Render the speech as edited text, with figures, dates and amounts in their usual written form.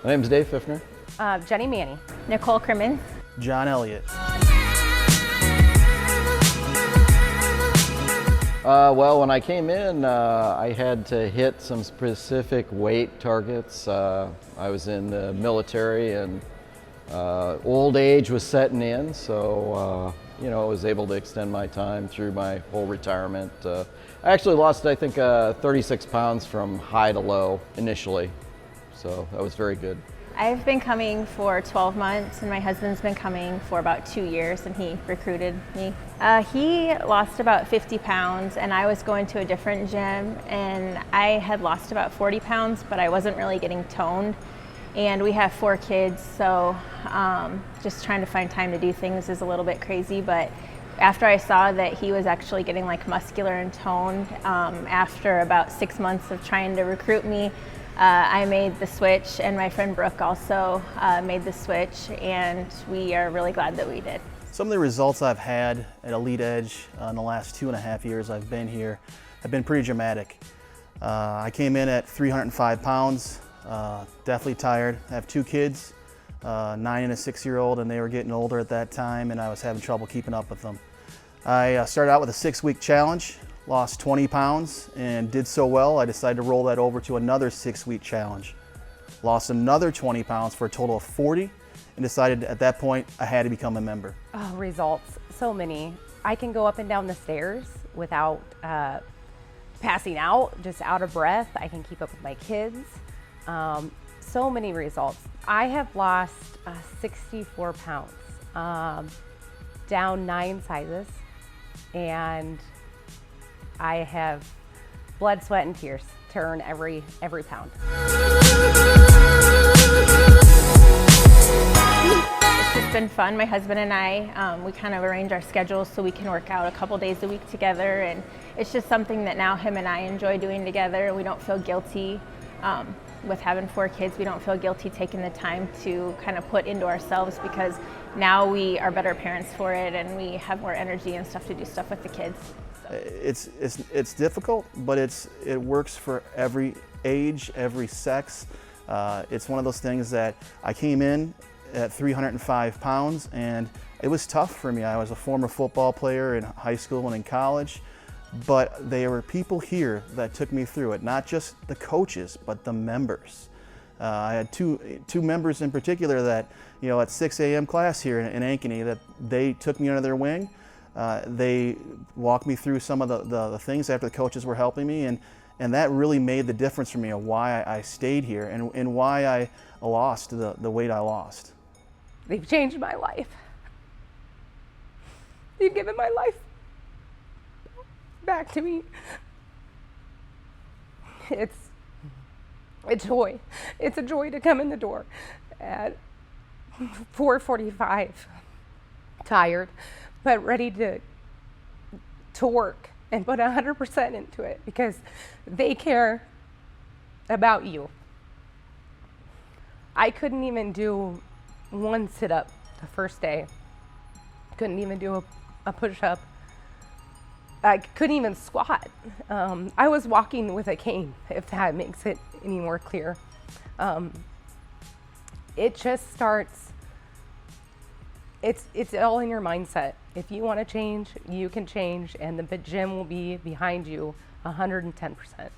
My name's Dave Fiffner. Jenny Manny. Nicole Crimmins. John Elliott. Well, when I came in, I had to hit some specific weight targets. I was in the military and old age was setting in, so I was able to extend my time through my whole retirement. I actually lost, I think, 36 pounds from high to low initially, so that was very good. I've been coming for 12 months and my husband's been coming for about 2 years and he recruited me. He lost about 50 pounds and I was going to a different gym and I had lost about 40 pounds, but I wasn't really getting toned. And we have 4 kids, so just trying to find time to do things is a little bit crazy, but after I saw that he was actually getting like muscular and toned, after about 6 months of trying to recruit me, I made the switch, and my friend Brooke also made the switch, and we are really glad that we did. Some of the results I've had at Elite Edge in the last 2.5 years I've been here have been pretty dramatic. I came in at 305 pounds, definitely tired. I have 2 kids, 9 and a 6-year-old, and they were getting older at that time, and I was having trouble keeping up with them. I started out with a 6-week challenge. Lost 20 pounds and did so well, I decided to roll that over to another 6-week challenge. Lost another 20 pounds for a total of 40 and decided at that point I had to become a member. Oh, results, so many. I can go up and down the stairs without passing out, just out of breath. I can keep up with my kids. So many results. I have lost 64 pounds, down 9 sizes, and I have blood, sweat, and tears to earn every pound. It's just been fun. My husband and I, we kind of arrange our schedules so we can work out a couple days a week together, and it's just something that now him and I enjoy doing together. We don't feel guilty. With having 4 kids, we don't feel guilty taking the time to kind of put into ourselves, because now we are better parents for it and we have more energy and stuff to do stuff with the kids. It's difficult, but it works for every age, every sex. It's one of those things that I came in at 305 pounds and it was tough for me. I was a former football player in high school and in college, but there were people here that took me through it, not just the coaches, but the members. I had two members in particular that, at 6 a.m. class here in Ankeny, that they took me under their wing. They walked me through some of the things after the coaches were helping me, and that really made the difference for me of why I stayed here and why I lost the weight I lost. They've changed my life. They've given my life back to me. It's a joy. It's a joy to come in the door at 4:45, tired, but ready to work and put 100% into it because they care about you. I couldn't even do one sit-up the first day. Couldn't even do a push-up. I couldn't even squat. I was walking with a cane, if that makes it any more clear. It just starts, it's all in your mindset. If you want to change, you can change, and the gym will be behind you 110%.